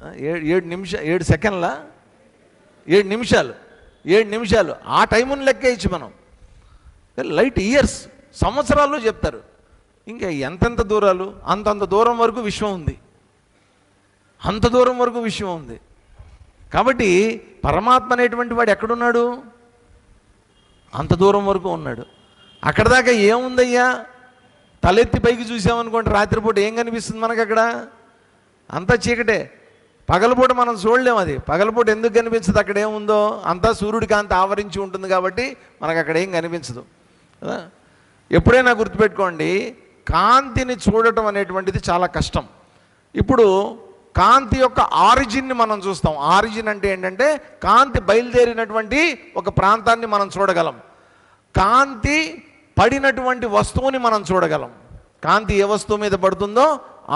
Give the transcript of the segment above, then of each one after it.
7 సెకండ్ల 7 నిమిషాలు 7 నిమిషాలు ఆ టైముని లెక్కేయచ్చు మనం. లైట్ ఇయర్స్ సంవత్సరాల్లో చెప్తారు. ఇంకా ఎంతెంత దూరాలు, అంతంత దూరం వరకు విశ్వం ఉంది, అంత దూరం వరకు విశ్వం ఉంది. కాబట్టి పరమాత్మ అనేటువంటి వాడు ఎక్కడున్నాడు? అంత దూరం వరకు ఉన్నాడు. అక్కడ దాకా ఏముందయ్యా? తలెత్తి పైకి చూసామనుకోండి, రాత్రిపూట ఏం కనిపిస్తుంది మనకు? అక్కడ అంతా చీకటే. పగలపూట మనం చూడలేము. అది పగలపూట ఎందుకు కనిపించదు? అక్కడ ఏముందో అంతా సూర్యుడి కాంతి ఆవరించి ఉంటుంది కాబట్టి మనకు అక్కడ ఏం కనిపించదు కదా. ఎప్పుడైనా గుర్తుపెట్టుకోండి, కాంతిని చూడటం అనేటువంటిది చాలా కష్టం. ఇప్పుడు కాంతి యొక్క ఆరిజిన్ని మనం చూస్తాం. ఆరిజిన్ అంటే ఏంటంటే కాంతి బయలుదేరినటువంటి ఒక ప్రాంతాన్ని మనం చూడగలం. కాంతి పడినటువంటి వస్తువుని మనం చూడగలం. కాంతి ఏ వస్తువు మీద పడుతుందో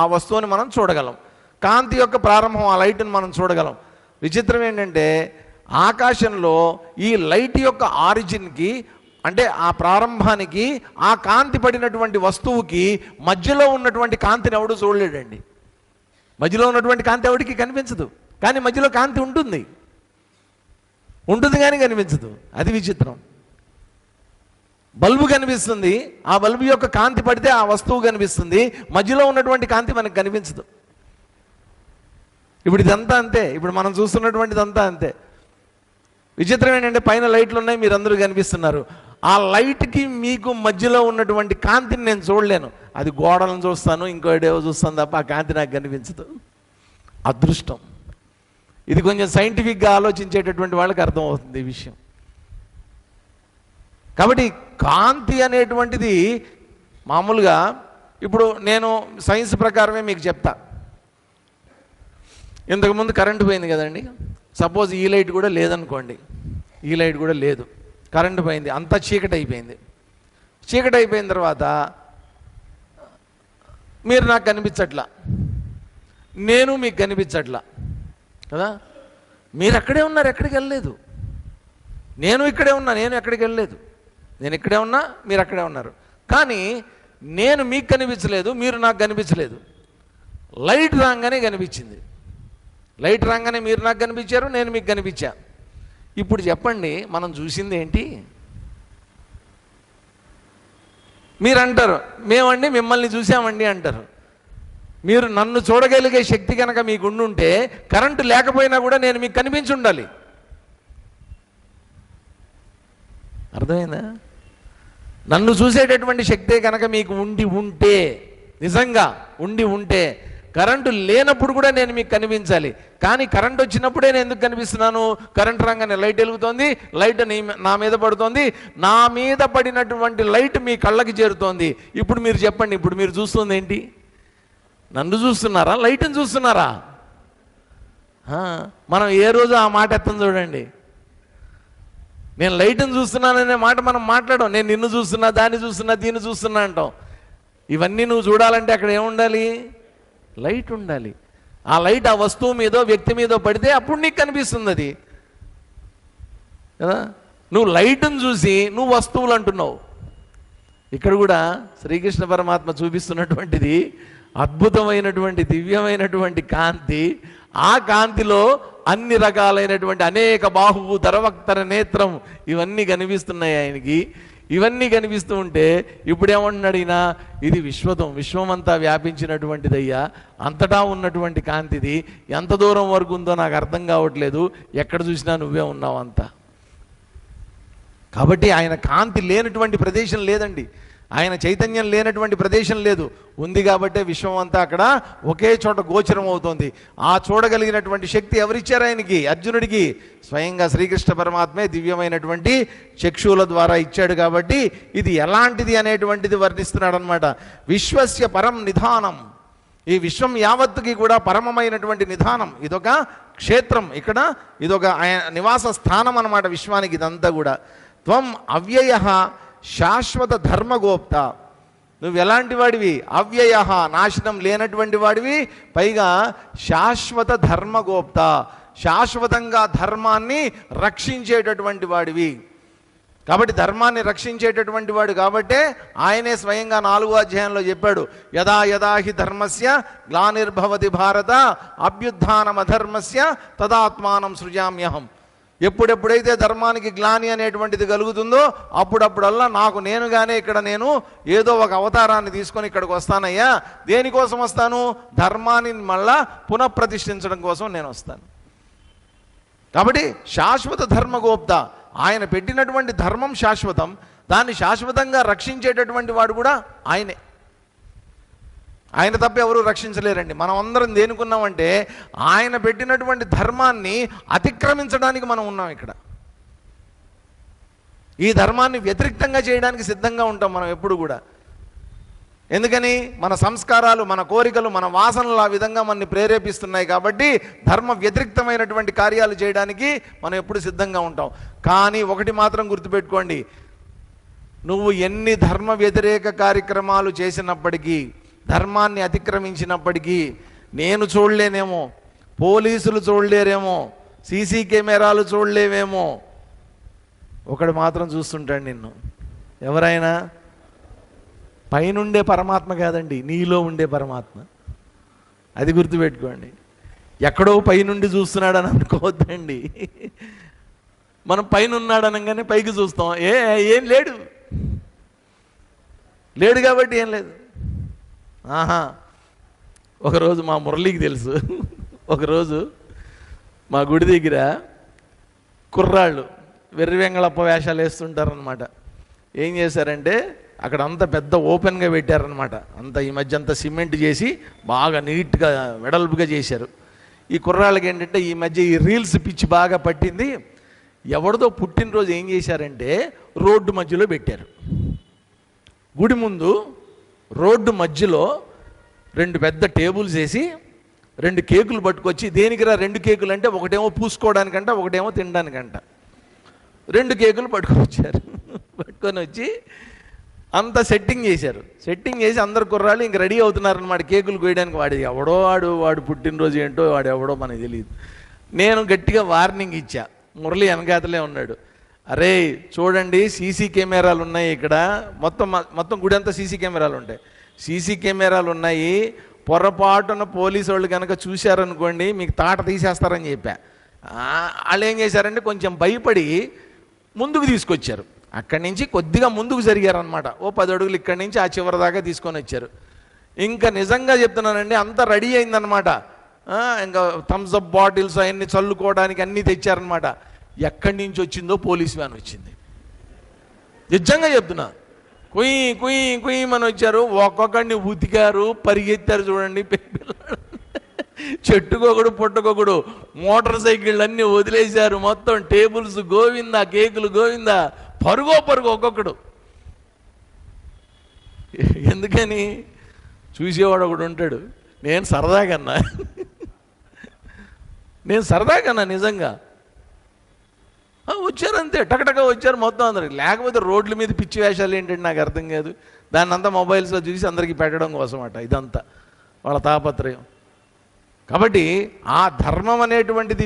ఆ వస్తువుని మనం చూడగలం. కాంతి యొక్క ప్రారంభం, ఆ లైట్ని మనం చూడగలం. విచిత్రం ఏంటంటే ఆకాశంలో ఈ లైట్ యొక్క ఆరిజిన్కి, అంటే ఆ ప్రారంభానికి, ఆ కాంతి పడినటువంటి వస్తువుకి మధ్యలో ఉన్నటువంటి కాంతిని ఎవడు చూడలేడండి. మధ్యలో ఉన్నటువంటి కాంతి ఎవడికి కనిపించదు, కానీ మధ్యలో కాంతి ఉంటుంది కానీ కనిపించదు. అది విచిత్రం. బల్బు కనిపిస్తుంది, ఆ బల్బు యొక్క కాంతి పడితే ఆ వస్తువు కనిపిస్తుంది, మధ్యలో ఉన్నటువంటి కాంతి మనకు కనిపించదు. ఇప్పుడు ఇదంతా అంతే. ఇప్పుడు మనం చూస్తున్నటువంటిదంతా అంతే. విచిత్రం ఏంటంటే పైన లైట్లు ఉన్నాయి, మీరందరూ కనిపిస్తున్నారు. ఆ లైట్కి మీకు మధ్యలో ఉన్నటువంటి కాంతిని నేను చూడలేను. అది గోడలను చూస్తాను, ఇంకోటేవో చూస్తాను తప్ప ఆ కాంతి నాకు కనిపించదు. అదృష్టం. ఇది కొంచెం సైంటిఫిక్గా ఆలోచించేటటువంటి వాళ్ళకి అర్థమవుతుంది ఈ విషయం. కాబట్టి కాంతి అనేటువంటిది మామూలుగా ఇప్పుడు నేను సైన్స్ ప్రకారమే మీకు చెప్తా. ఇంతకుముందు కరెంటు పోయింది కదండి. సపోజ్ ఈ లైట్ కూడా లేదనుకోండి, ఈ లైట్ కూడా లేదు, కరెంటు పోయింది, అంతా చీకటి అయిపోయింది. చీకటి అయిపోయిన తర్వాత మీరు నాకు కనిపించట్లా, నేను మీకు కనిపించట్లా కదా. మీరు అక్కడే ఉన్నారు, ఎక్కడికి వెళ్ళలేదు. నేను ఇక్కడే ఉన్నా, నేను ఎక్కడికి వెళ్ళలేదు. నేను ఇక్కడే ఉన్నా, మీరు అక్కడే ఉన్నారు. కానీ నేను మీకు కనిపించలేదు, మీరు నాకు కనిపించలేదు. లైట్ రాగానే కనిపించింది. లైట్ రాగానే మీరు నాకు కనిపించారు, నేను మీకు కనిపించా. ఇప్పుడు చెప్పండి, మనం చూసింది ఏంటి? మీరు అంటారు, మేమండి మిమ్మల్ని చూసామండి అంటారు. మీరు నన్ను చూడగలిగే శక్తి కనుక మీకు ఉండుంటే కరెంటు లేకపోయినా కూడా నేను మీకు కనిపించి ఉండాలి. అర్థమైందా? నన్ను చూసేటటువంటి శక్తే కనుక మీకు ఉంటే, నిజంగా ఉంటే, కరెంటు లేనప్పుడు కూడా నేను మీకు కనిపించాలి. కానీ కరెంట్ వచ్చినప్పుడే నేను ఎందుకు కనిపిస్తున్నాను? కరెంట్ రాగానే లైట్ వెలుగుతోంది, లైట్ నా మీద పడుతోంది, నా మీద పడినటువంటి లైట్ మీ కళ్ళకి చేరుతోంది. ఇప్పుడు మీరు చెప్పండి, ఇప్పుడు మీరు చూస్తుంది ఏంటి? నన్ను చూస్తున్నారా, లైట్ని చూస్తున్నారా? మనం ఏ రోజు ఆ మాట ఎత్తం చూడండి. నేను లైట్ని చూస్తున్నాననే మాట మనం మాట్లాడడం. నేను నిన్ను చూస్తున్నా, దాన్ని చూస్తున్నా, దీన్ని చూస్తున్నా అంటాం. ఇవన్నీ నువ్వు చూడాలంటే అక్కడ ఏముండాలి? లైట్ ఉండాలి. ఆ లైట్ ఆ వస్తువు మీదో వ్యక్తి మీదో పడితే అప్పుడు నీకు కనిపిస్తుంది అది కదా. నువ్వు లైట్ని చూసి నువ్వు వస్తువులు అంటున్నావు. ఇక్కడ కూడా శ్రీకృష్ణ పరమాత్మ చూపిస్తున్నటువంటిది అద్భుతమైనటువంటి దివ్యమైనటువంటి కాంతి. ఆ కాంతిలో అన్ని రకాలైనటువంటి అనేక బాహువు ధరవక్తర నేత్రం ఇవన్నీ కనిపిస్తున్నాయి ఆయనకి. ఇవన్నీ కనిపిస్తూ ఉంటే ఇప్పుడేమంటున్నాడు ఈయన? ఇది విశ్వమంతా వ్యాపించినటువంటిదయ్యా, అంతటా ఉన్నటువంటి కాంతిది. ఎంత దూరం వరకు ఉందో నాకు అర్థం కావట్లేదు, ఎక్కడ చూసినా నువ్వే ఉన్నావు అంతా. కాబట్టి ఆయన కాంతి లేనటువంటి ప్రదేశం లేదండి, ఆయన చైతన్యం లేనటువంటి ప్రదేశం లేదు. ఉంది కాబట్టే విశ్వం అంతా అక్కడ ఒకే చోట గోచరం అవుతోంది. ఆ చూడగలిగినటువంటి శక్తి ఎవరిచ్చారు ఆయనకి? అర్జునుడికి స్వయంగా శ్రీకృష్ణ పరమాత్మే దివ్యమైనటువంటి చక్షువుల ద్వారా ఇచ్చాడు. కాబట్టి ఇది ఎలాంటిది అనేటువంటిది వర్ణిస్తున్నాడు అనమాట. విశ్వస్య పరం నిధానం. ఈ విశ్వం యావత్తుకి కూడా పరమమైనటువంటి నిధానం. ఇదొక క్షేత్రం, ఇక్కడ ఇదొక ఆయన నివాస స్థానం అన్నమాట విశ్వానికి ఇదంతా కూడా. త్వం అవ్యయ శాశ్వత ధర్మగోప్త. నువ్వు ఎలాంటి వాడివి? అవ్యయ, నాశనం లేనటువంటి వాడివి, పైగా శాశ్వత ధర్మగోప్త, శాశ్వతంగా ధర్మాన్ని రక్షించేటటువంటి వాడివి. కాబట్టి ధర్మాన్ని రక్షించేటటువంటి వాడు కాబట్టే ఆయనే స్వయంగా 4వ అధ్యాయంలో చెప్పాడు, యదా యదా హి ధర్మస్య గ్లానిర్భవతి భారత అభ్యుత్థానమధర్మస్య తదాత్మానం సృజామ్యహం. ఎప్పుడెప్పుడైతే ధర్మానికి గ్లాని అనేటువంటిది కలుగుతుందో అప్పుడప్పుడల్లా నేనుగానే ఇక్కడ నేను ఏదో ఒక అవతారాన్ని తీసుకొని ఇక్కడికి వస్తానయ్యా. దేనికోసం వస్తాను? ధర్మాన్ని మళ్ళా పునఃప్రతిష్ఠించడం కోసం నేను వస్తాను. కాబట్టి శాశ్వత ధర్మగోప్త, ఆయన పెట్టినటువంటి ధర్మం శాశ్వతం, దాన్ని శాశ్వతంగా రక్షించేటటువంటి వాడు కూడా ఆయనే. ఆయన తప్ప ఎవరు రక్షించలేరండి. మనం అందరం దేనికున్నామంటే ఆయన పెట్టినటువంటి ధర్మాన్ని అతిక్రమించడానికి మనం ఉన్నాం ఇక్కడ. ఈ ధర్మాన్ని వ్యతిరేక్తంగా చేయడానికి సిద్ధంగా ఉంటాం మనం ఎప్పుడు కూడా. ఎందుకని? మన సంస్కారాలు, మన కోరికలు, మన వాసనలు ఆ విధంగా మనని ప్రేరేపిస్తున్నాయి కాబట్టి ధర్మ వ్యతిరేక్తమైనటువంటి కార్యాలు చేయడానికి మనం ఎప్పుడు సిద్ధంగా ఉంటాం. కానీ ఒకటి మాత్రం గుర్తుపెట్టుకోండి, నువ్వు ఎన్ని ధర్మ వ్యతిరేక కార్యక్రమాలు చేసినప్పటికీ, ధర్మాన్ని అతిక్రమించినప్పటికీ నేను చూడలేనేమో, పోలీసులు చూడలేరేమో, సీసీ కెమెరాలు చూడలేవేమో, ఒకడు మాత్రం చూస్తుంటాడు నిన్ను. ఎవరైనా? పైనుండే పరమాత్మ కాదండి, నీలో ఉండే పరమాత్మ. అది గుర్తుపెట్టుకోండి. ఎక్కడో పైనుండి చూస్తున్నాడని అనుకోవద్దండి. మనం పైన ఉన్నాడు అనగానే పైకి చూస్తాం. ఏం లేడు కాబట్టి ఏం లేదు. ఒకరోజు మా మురళికి తెలుసు, ఒకరోజు మా గుడి దగ్గర కుర్రాళ్ళు వెర్రి వెంగళప్ప వేషాలు వేస్తుంటారనమాట. ఏం చేశారంటే అక్కడ అంతా పెద్ద ఓపెన్గా పెట్టారనమాట. అంతా ఈ మధ్య అంతా సిమెంట్ చేసి బాగా నీట్గా వెడల్పుగా చేశారు. ఈ కుర్రాళ్ళకి ఏంటంటే ఈ మధ్య ఈ రీల్స్ పిచ్చి బాగా పట్టింది. ఎవరిదో పుట్టినరోజు ఏం చేశారంటే రోడ్డు మధ్యలో పెట్టారు. గుడి ముందు రోడ్డు మధ్యలో 2 పెద్ద టేబుల్స్ వేసి 2 కేకులు పట్టుకొచ్చి, దేనికిరా 2 కేకులు అంటే ఒకటేమో పూసుకోవడానికంట, ఒకటేమో తినడానికంట. 2 కేకులు పట్టుకొని వచ్చి అంతా సెట్టింగ్ చేశారు. సెట్టింగ్ చేసి అందరు కుర్రాళ్ళు ఇంక రెడీ అవుతున్నారనమాట కేకులు కోయడానికి. వాడు పుట్టినరోజు ఏంటో వాడు ఎవడో మనకు తెలియదు. నేను గట్టిగా వార్నింగ్ ఇచ్చా. మురళి వెనకాతలే ఉన్నాడు. అరే చూడండి, సీసీ కెమెరాలు ఉన్నాయి ఇక్కడ, మొత్తం గుడి అంతా సీసీ కెమెరాలు ఉంటాయి. సీసీ కెమెరాలు ఉన్నాయి, పొరపాటున పోలీసు వాళ్ళు కనుక చూశారనుకోండి మీకు తాట తీసేస్తారని చెప్పా. వాళ్ళు ఏం చేశారంటే కొంచెం భయపడి ముందుకు తీసుకొచ్చారు. అక్కడి నుంచి కొద్దిగా ముందుకు జరిగారనమాట. ఓ 10 అడుగులు ఇక్కడి నుంచి ఆ చివరి దాకా తీసుకొని వచ్చారు. ఇంకా నిజంగా చెప్తున్నానండి, అంతా రెడీ అయిందనమాట. ఇంకా థమ్స్అప్ బాటిల్స్ అవన్నీ చల్లుకోవడానికి అన్నీ తెచ్చారనమాట. ఎక్కడి నుంచి వచ్చిందో పోలీస్ వ్యాన్ వచ్చింది. నిజంగా చెప్తున్నా, కుయ్యి కుయ్యి కుయ్యమని వచ్చారు. ఒక్కొక్కడిని ఉతికారు, పరిగెత్తారు. చూడండి, చెట్టుకొకడు పుట్టకొకడు, మోటార్ సైకిళ్ళు అన్నీ వదిలేశారు. మొత్తం టేబుల్స్ గోవిందా, కేకులు గోవిందా, పరుగో ఒక్కొక్కడు. ఎందుకని? చూసేవాడు ఒకడు ఉంటాడు. నేను సరదాకన్నా నిజంగా వచ్చారంతే, టకటక వచ్చారు మొత్తం అందరికి. లేకపోతే రోడ్ల మీద పిచ్చి వేషాలు ఏంటంటే నాకు అర్థం కాదు. దాన్ని అంతా మొబైల్స్లో చూసి అందరికీ పెట్టడం కోసం అట ఇదంతా వాళ్ళ తాపత్రయం. కాబట్టి ఆ ధర్మం అనేటువంటిది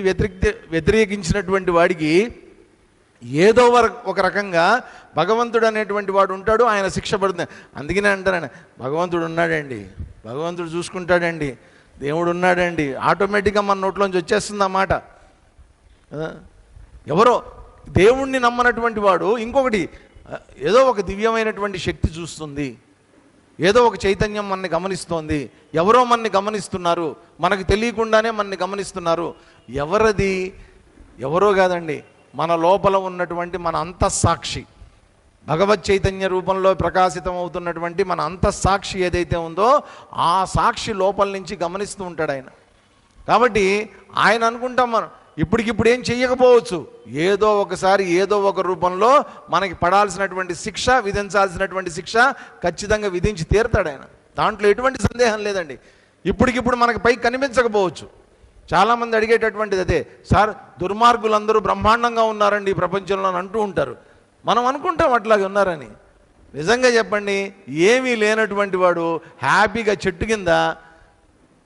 వ్యతిరేకించినటువంటి వాడికి ఏదో ఒక రకంగా భగవంతుడు అనేటువంటి వాడు ఉంటాడు, ఆయన శిక్ష పడుతుంది. అందుకనే అంటారు, భగవంతుడు ఉన్నాడండి, భగవంతుడు చూసుకుంటాడండి, దేవుడు ఉన్నాడండి, ఆటోమేటిక్గా మన నోట్లోంచి వచ్చేస్తుంది అన్నమాట. ఎవరో దేవుణ్ణి నమ్మనటువంటి వాడు ఇంకొకటి ఏదో ఒక దివ్యమైనటువంటి శక్తి చూస్తుంది, ఏదో ఒక చైతన్యం మనని గమనిస్తోంది, ఎవరో మనని గమనిస్తున్నారు, మనకు తెలియకుండానే మనని గమనిస్తున్నారు. ఎవరది? ఎవరో కాదండి, మన లోపల ఉన్నటువంటి మన అంతఃసాక్షి, భగవత్ చైతన్య రూపంలో ప్రకాశితం అవుతున్నటువంటి మన అంతఃసాక్షి ఏదైతే ఉందో ఆ సాక్షి లోపల నుంచి గమనిస్తూ ఉంటాడు ఆయన. కాబట్టి ఆయన అనుకుంటాం మనం ఇప్పటికిప్పుడు ఏం చెయ్యకపోవచ్చు, ఏదో ఒకసారి ఏదో ఒక రూపంలో మనకి పడాల్సినటువంటి శిక్ష, విధించాల్సినటువంటి శిక్ష ఖచ్చితంగా విధించి తీరుతాడు ఆయన. దాంట్లో ఎటువంటి సందేహం లేదండి. ఇప్పటికిప్పుడు మనకి పైకి కనిపించకపోవచ్చు. చాలామంది అడిగేటటువంటిది అదే, సార్ దుర్మార్గులందరూ బ్రహ్మాండంగా ఉన్నారండి ఈ ప్రపంచంలో అని అంటూ ఉంటారు. మనం అనుకుంటాం అట్లాగే ఉన్నారని. నిజంగా చెప్పండి, ఏమీ లేనటువంటి వాడు హ్యాపీగా చెట్టు కింద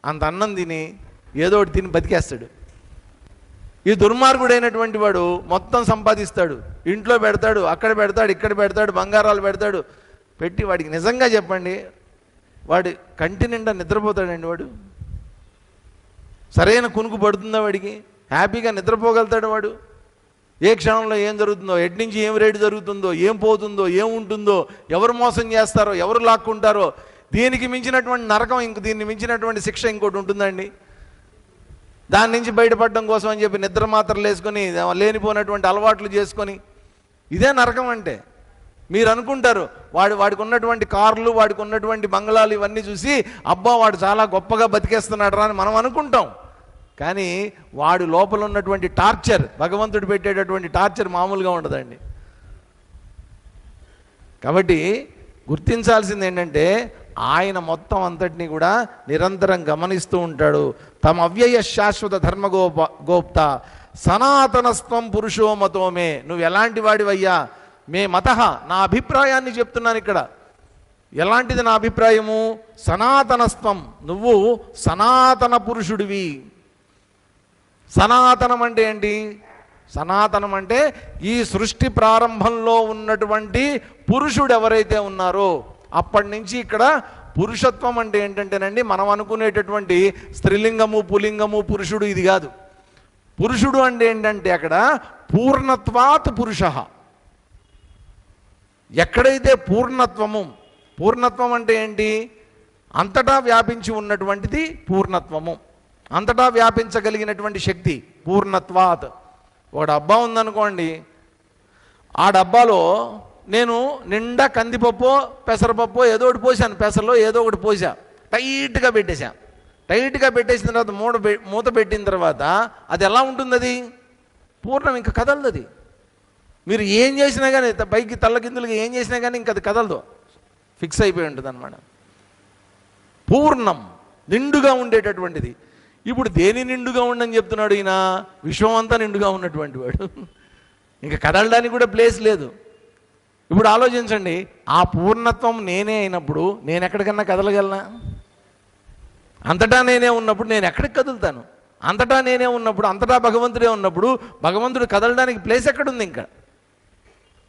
అంత అన్నం తిని ఏదో ఒకటి తిని బతికేస్తాడు. ఈ దుర్మార్గుడైనటువంటి వాడు మొత్తం సంపాదిస్తాడు, ఇంట్లో పెడతాడు, అక్కడ పెడతాడు, ఇక్కడ పెడతాడు, బంగారాలు పెడతాడు, పెట్టి వాడికి నిజంగా చెప్పండి, వాడి కంటి నిండా నిద్రపోతాడండి వాడు? సరైన కునుకు పడుతుందా వాడికి? హ్యాపీగా నిద్రపోగలుగుతాడు వాడు? ఏ క్షణంలో ఏం జరుగుతుందో, ఎటు నుంచి ఏం రేటు జరుగుతుందో, ఏం పోతుందో, ఏం ఉంటుందో, ఎవరు మోసం చేస్తారో, ఎవరు లాక్కుంటారో, దీనికి మించినటువంటి నరకం దీన్ని మించినటువంటి శిక్ష ఇంకోటి ఉంటుందండి? దాని నుంచి బయటపడడం కోసం అని చెప్పి నిద్ర మాత్రలు వేసుకొని లేనిపోయినటువంటి అలవాట్లు చేసుకొని, ఇదే నరకం అంటే. మీరు అనుకుంటారు వాడికి ఉన్నటువంటి కార్లు, వాడికి ఉన్నటువంటి బంగ్లాలు ఇవన్నీ చూసి అబ్బా వాడు చాలా గొప్పగా బతికేస్తున్నాడు రా అని మనం అనుకుంటాం. కానీ వాడు లోపల ఉన్నటువంటి టార్చర్, భగవంతుడు పెట్టేటటువంటి టార్చర్ మామూలుగా ఉండదండి. కాబట్టి గుర్తించాల్సింది ఏంటంటే ఆయన మొత్తం అంతటినీ కూడా నిరంతరం గమనిస్తూ ఉంటాడు. తమ అవ్యయ శాశ్వత ధర్మ గోప్త సనాతనస్వం పురుషో మతోమే. నువ్వు ఎలాంటి వాడివయ్యా? మే మత, నా అభిప్రాయాన్ని చెప్తున్నాను ఇక్కడ. ఎలాంటిది నా అభిప్రాయము? సనాతనస్వం, నువ్వు సనాతన పురుషుడివి. సనాతనం అంటే ఏంటి? సనాతనం అంటే ఈ సృష్టి ప్రారంభంలో ఉన్నటువంటి పురుషుడు ఎవరైతే ఉన్నారో అప్పటి నుంచి ఇక్కడ పురుషత్వం అంటే ఏంటంటేనండి, మనం అనుకునేటటువంటి స్త్రీలింగము, పులింగము, పురుషుడు ఇది కాదు. పురుషుడు అంటే ఏంటంటే అక్కడ పూర్ణత్వాత్ పురుష. ఎక్కడైతే పూర్ణత్వం అంటే ఏంటి? అంతటా వ్యాపించి ఉన్నటువంటిది పూర్ణత్వము, అంతటా వ్యాపించగలిగినటువంటి శక్తి పూర్ణత్వాత్. ఒక డబ్బా ఉందనుకోండి, ఆ డబ్బాలో నేను నిండా కందిపప్పు, పెసరపప్పు ఏదో ఒకటి పోసాను, పెసరలో ఏదో ఒకటి పోసా, టైట్గా పెట్టేశా. టైట్గా పెట్టేసిన తర్వాత మూత పెట్టిన తర్వాత అది ఎలా ఉంటుంది? అది పూర్ణం, ఇంకా కదలదు. అది మీరు ఏం చేసినా కానీ, పైకి తల్లకిందులుగా ఏం చేసినా కానీ ఇంకా అది కదలదు, ఫిక్స్ అయిపోయి ఉంటుంది అన్నమాట. పూర్ణం, నిండుగా ఉండేటటువంటిది. ఇప్పుడు దేని నిండుగా ఉండని చెప్తున్నాడు ఈయన? విశ్వం అంతా నిండుగా ఉన్నటువంటి వాడు, ఇంకా కదలడానికి కూడా ప్లేస్ లేదు. ఇప్పుడు ఆలోచించండి, ఆ పూర్ణత్వం నేనే అయినప్పుడు నేను ఎక్కడికన్నా కదలగలనా? అంతటా నేనే ఉన్నప్పుడు నేను ఎక్కడికి కదులుతాను? అంతటా నేనే ఉన్నప్పుడు, అంతటా భగవంతుడే ఉన్నప్పుడు భగవంతుడు కదలడానికి ప్లేస్ ఎక్కడుంది? ఇంకా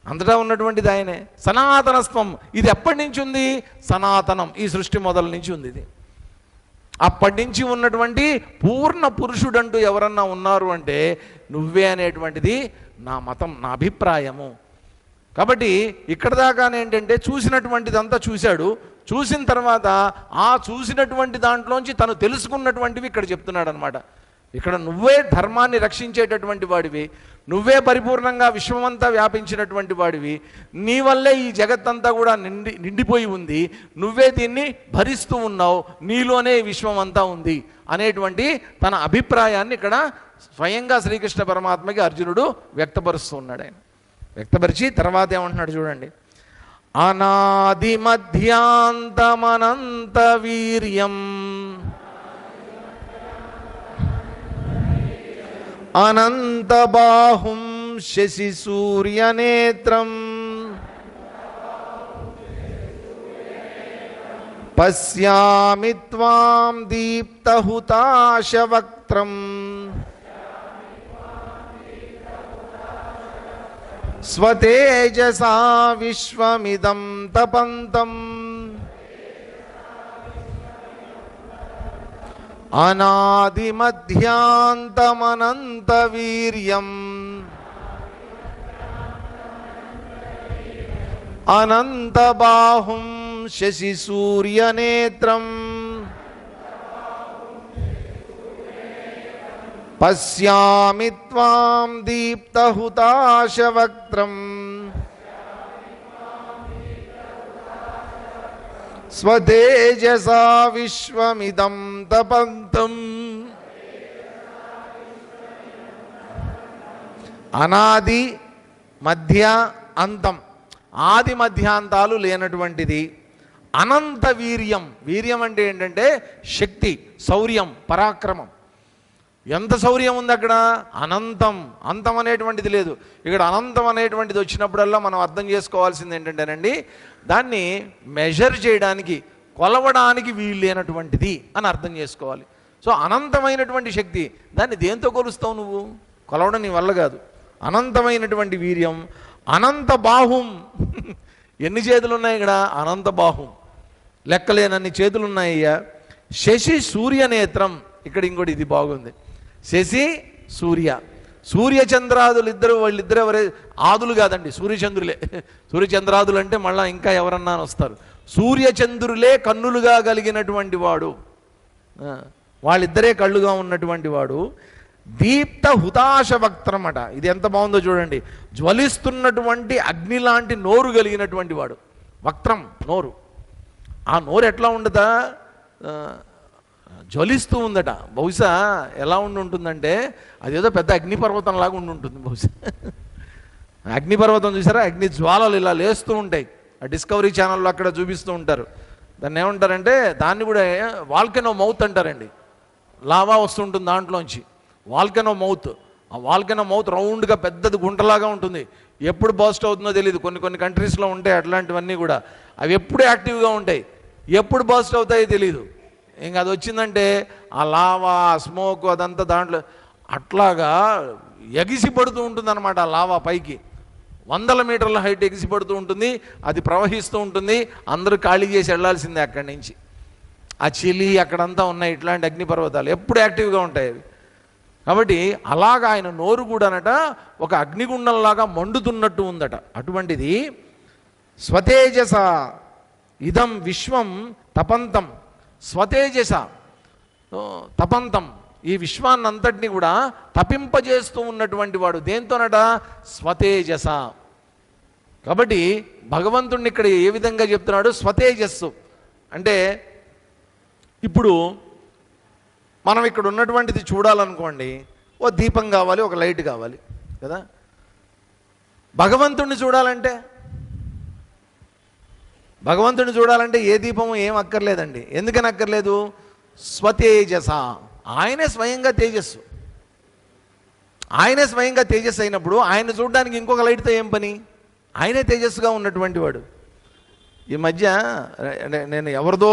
అంతటా ఉన్నటువంటిది ఆయనే. సనాతనత్వం ఇది ఎప్పటి నుంచి ఉంది? సనాతనం, ఈ సృష్టి మొదల నుంచి ఉంది. ఇది అప్పటి నుంచి ఉన్నటువంటి పూర్ణ పురుషుడంటూ ఎవరన్నా ఉన్నారు అంటే నువ్వే అనేటువంటిది నా మతం, నా అభిప్రాయము. కాబట్టి ఇక్కడ దాకానే ఏంటంటే చూసినటువంటిదంతా చూశాడు. చూసిన తర్వాత ఆ చూసినటువంటి దాంట్లోంచి తను తెలుసుకున్నటువంటివి ఇక్కడ చెప్తున్నాడు అనమాట. ఇక్కడ నువ్వే ధర్మాన్ని రక్షించేటటువంటి వాడివి, నువ్వే పరిపూర్ణంగా విశ్వమంతా వ్యాపించినటువంటి వాడివి, నీ వల్లే ఈ జగత్తంతా కూడా నిండిపోయి ఉంది, నువ్వే దీన్ని భరిస్తూ ఉన్నావు, నీలోనే విశ్వం అంతా ఉంది అనేటువంటి తన అభిప్రాయాన్ని ఇక్కడ స్వయంగా శ్రీకృష్ణ పరమాత్మకి అర్జునుడు వ్యక్తపరుస్తూ ఉన్నాడు. ఆయన వ్యక్తపరిచి తర్వాత ఏమంటున్నాడు చూడండి. అనాది మధ్యాంతమనంత వీర్యం అనంత బాహుం శశి సూర్యనేత్రం పశ్యామి త్వాం దీప్తహుతాశవక్త్రం స్వతేజసా విశ్వమిదం తపంతం అనాది మధ్యాంతమనంత వీర్యం అనంత బాహుం శశి సూర్యనేత్రం పశ్యామి త్వాం దీప్తహుతాశవక్త్రం స్వతేజసా విశ్వమిదం తపంతం. అనాది మధ్య అంతం, ఆది మధ్యాంతాలు లేనటువంటిది. అనంత వీర్యం, వీర్యం అంటే ఏంటంటే శక్తి, శౌర్యం, పరాక్రమం. ఎంత శౌర్యం ఉంది అక్కడ? అనంతం, అంతం అనేటువంటిది లేదు. ఇక్కడ అనంతం అనేటువంటిది వచ్చినప్పుడల్లా మనం అర్థం చేసుకోవాల్సింది ఏంటంటేనండి, దాన్ని మెజర్ చేయడానికి, కొలవడానికి వీలు లేనటువంటిది అని అర్థం చేసుకోవాలి. సో అనంతమైనటువంటి శక్తి, దాన్ని దేంతో కొలుస్తావు నువ్వు? కొలవడం నీ వల్ల కాదు. అనంతమైనటువంటి వీర్యం, అనంత బాహుం. ఎన్ని చేతులు ఉన్నాయి ఇక్కడ? అనంత బాహుం, లెక్కలేనన్ని చేతులు ఉన్నాయ్యా. శశి సూర్యనేత్రం. ఇక్కడ ఇంకోటి ఇది బాగుంది. శశి సూర్య, సూర్యచంద్రాదులు ఇద్దరు, వాళ్ళిద్దరు ఎవరే? ఆదులు కాదండి, సూర్యచంద్రులే. సూర్యచంద్రాదులు అంటే మళ్ళీ ఇంకా ఎవరన్నా వస్తారు. సూర్యచంద్రులే కన్నులుగా కలిగినటువంటి వాడు, వాళ్ళిద్దరే కళ్ళుగా ఉన్నటువంటి వాడు. దీప్త హుతాశ వక్త్రమట. ఇది ఎంత బాగుందో చూడండి. జ్వలిస్తున్నటువంటి అగ్ని లాంటి నోరు కలిగినటువంటి వాడు. వక్త్రం, నోరు. ఆ నోరు ఎట్లా ఉండదా? జ్వలిస్తూ ఉందట. బహుశా ఎలా ఉంటుందంటే అదేదో పెద్ద అగ్నిపర్వతం లాగా ఉంటుంది బహుశా. అగ్నిపర్వతం చూసారా? అగ్ని జ్వాలలు ఇలా లేస్తూ ఉంటాయి. ఆ డిస్కవరీ ఛానల్లో అక్కడ చూపిస్తూ ఉంటారు. దాన్ని ఏమంటారంటే, దాన్ని కూడా వాల్కెనో మౌత్ అంటారండి. లావా వస్తుంటుంది దాంట్లోంచి, వాల్కెనో మౌత్. ఆ వాల్కెనో మౌత్ రౌండ్గా పెద్దది గుంటలాగా ఉంటుంది. ఎప్పుడు బర్స్ట్ అవుతుందో తెలియదు. కొన్ని కంట్రీస్లో ఉంటాయి అట్లాంటివన్నీ కూడా. అవి ఎప్పుడు యాక్టివ్గా ఉంటాయి, ఎప్పుడు బర్స్ట్ అవుతాయో తెలియదు. ఇంకా అది వచ్చిందంటే ఆ లావా, స్మోక్ అదంతా దాంట్లో అట్లాగా ఎగిసి పడుతూ ఉంటుంది అనమాట. ఆ లావా పైకి 100 మీటర్ల హైట్ ఎగిసి పడుతూ ఉంటుంది. అది ప్రవహిస్తూ ఉంటుంది. అందరూ ఖాళీ చేసి వెళ్ళాల్సిందే అక్కడి నుంచి. ఆ చిలి అక్కడంతా ఉన్నాయి ఇట్లాంటి అగ్నిపర్వతాలు, ఎప్పుడు యాక్టివ్గా ఉంటాయి అవి. కాబట్టి అలాగా ఆయన నోరు కూడానట ఒక అగ్నిగుండంలాగా మండుతున్నట్టు ఉందట. అటువంటిది స్వతేజస ఇదం విశ్వం తపంతం. స్వతేజస తపంతం, ఈ విశ్వాన్నంతటినీ కూడా తపింపజేస్తూ ఉన్నటువంటి వాడు. దేంతోనట? స్వతేజస. కాబట్టి భగవంతుడిని ఇక్కడ ఏ విధంగా చెప్తున్నాడు? స్వతేజస్సు అంటే, ఇప్పుడు మనం ఇక్కడ ఉన్నటువంటిది చూడాలనుకోండి, ఓ దీపం కావాలి, ఒక లైట్ కావాలి కదా. భగవంతుడిని చూడాలంటే ఏ దీపము ఏం అక్కర్లేదండి. ఎందుకని అక్కర్లేదు? స్వతేజస. ఆయనే స్వయంగా తేజస్సు. ఆయనే స్వయంగా తేజస్సు అయినప్పుడు ఆయన చూడడానికి ఇంకొక లైట్తో ఏం పని? ఆయనే తేజస్సుగా ఉన్నటువంటి వాడు. ఈ మధ్య నేను ఎవరిదో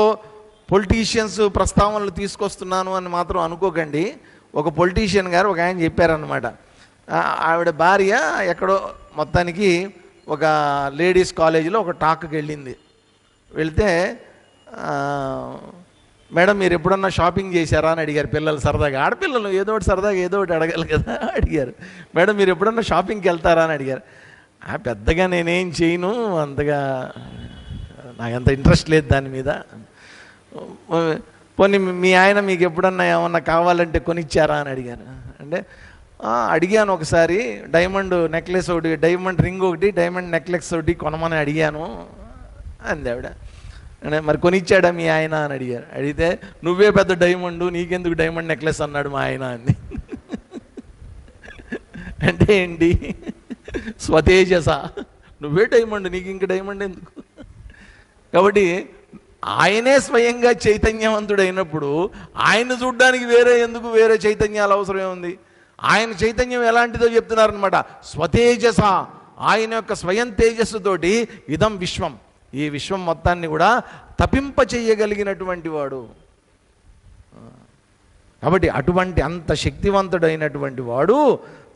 పొలిటీషియన్స్ ప్రస్తావనలు తీసుకొస్తున్నాను అని మాత్రం అనుకోకండి. ఒక పొలిటీషియన్ గారు ఒక ఆయన చెప్పారనమాట. ఆవిడ భార్య ఎక్కడో మొత్తానికి ఒక లేడీస్ కాలేజీలో ఒక టాక్కి వెళ్ళింది. వెళ్తే, మేడం మీరు ఎప్పుడన్నా షాపింగ్ చేశారా అని అడిగారు పిల్లలు సరదాగా. ఆడపిల్లలు ఏదో ఒకటి సరదాగా ఏదో ఒకటి అడగాలి కదా. అడిగారు, మేడం మీరు ఎప్పుడన్నా షాపింగ్కి వెళ్తారా అని అడిగారు. పెద్దగా నేనేం చేయను, అంతగా నాకంత ఇంట్రెస్ట్ లేదు దాని మీద. పోనీ మీ ఆయన మీకు ఎప్పుడన్నా ఏమన్నా కావాలంటే కొనిచ్చారా అని అడిగారు. అంటే అడిగాను ఒకసారి, డైమండ్ నెక్లెస్ ఒకటి, డైమండ్ రింగ్ ఒకటి, డైమండ్ నెక్లెస్ ఒకటి కొనమని అడిగాను అంది ఆవిడ. అంటే మరి కొనిచ్చాడా మీ ఆయన అని అడిగారు. అడిగితే, నువ్వే పెద్ద డైమండ్, నీకెందుకు డైమండ్ నెక్లెస్ అన్నాడు మా ఆయన అంది. అంటే ఏంటి? స్వతేజస, నువ్వే డైమండ్, నీకు ఇంక డైమండ్ ఎందుకు? కాబట్టి ఆయనే స్వయంగా చైతన్యవంతుడైనప్పుడు ఆయన చూడ్డానికి వేరే చైతన్యాలు అవసరం ఉంది? ఆయన చైతన్యం ఎలాంటిదో చెప్తున్నారనమాట. స్వతేజస, ఆయన యొక్క స్వయం తేజస్సుతోటి ఇదం విశ్వం, ఈ విశ్వం మొత్తాన్ని కూడా తపింప చెయ్యగలిగినటువంటి వాడు. కాబట్టి అటువంటి అంత శక్తివంతుడైనటువంటి వాడు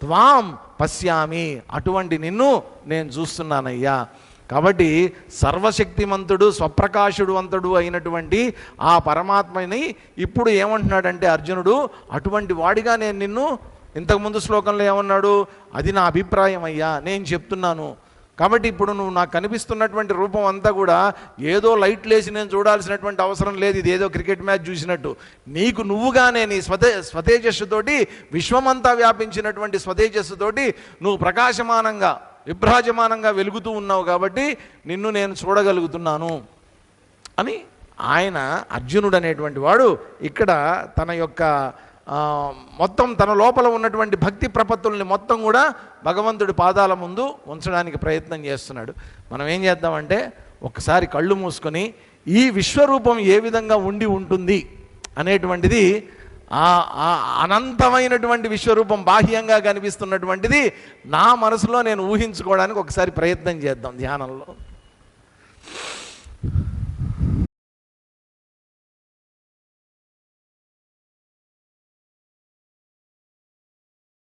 త్వాం పశ్యామి, అటువంటి నిన్ను నేను చూస్తున్నానయ్యా. కాబట్టి సర్వశక్తిమంతుడు స్వప్రకాశుడువంతుడు అయినటువంటి ఆ పరమాత్మని ఇప్పుడు ఏమంటున్నాడంటే అర్జునుడు, అటువంటి వాడిగా నేను నిన్ను, ఇంతకుముందు శ్లోకంలో ఏమన్నాడు? అది నా అభిప్రాయం అయ్యా, నేను చెప్తున్నాను. కాబట్టి ఇప్పుడు నువ్వు నాకు కనిపిస్తున్నటువంటి రూపం అంతా కూడా ఏదో లైట్ లేసి నేను చూడాల్సినటువంటి అవసరం లేదు. ఇది ఏదో క్రికెట్ మ్యాచ్ చూసినట్టు నీకు నువ్వుగానే నీ స్వతేజస్సుతోటి, విశ్వమంతా వ్యాపించినటువంటి స్వతేజస్సుతోటి నువ్వు ప్రకాశమానంగా విభ్రాజమానంగా వెలుగుతూ ఉన్నావు. కాబట్టి నిన్ను నేను చూడగలుగుతున్నాను అని ఆయన అర్జునుడు అనేటువంటి వాడు ఇక్కడ తన యొక్క మొత్తం తన లోపల ఉన్నటువంటి భక్తి ప్రపత్తుల్ని మొత్తం కూడా భగవంతుడి పాదాల ముందు ఉంచడానికి ప్రయత్నం చేస్తున్నాడు. మనం ఏం చేద్దామంటే ఒకసారి కళ్ళు మూసుకొని ఈ విశ్వరూపం ఏ విధంగా ఉండి ఉంటుంది అనేటువంటిది, అనంతమైనటువంటి విశ్వరూపం బాహ్యంగా కనిపిస్తున్నటువంటిది నా మనసులో నేను ఊహించుకోవడానికి ఒకసారి ప్రయత్నం చేద్దాం ధ్యానంలో.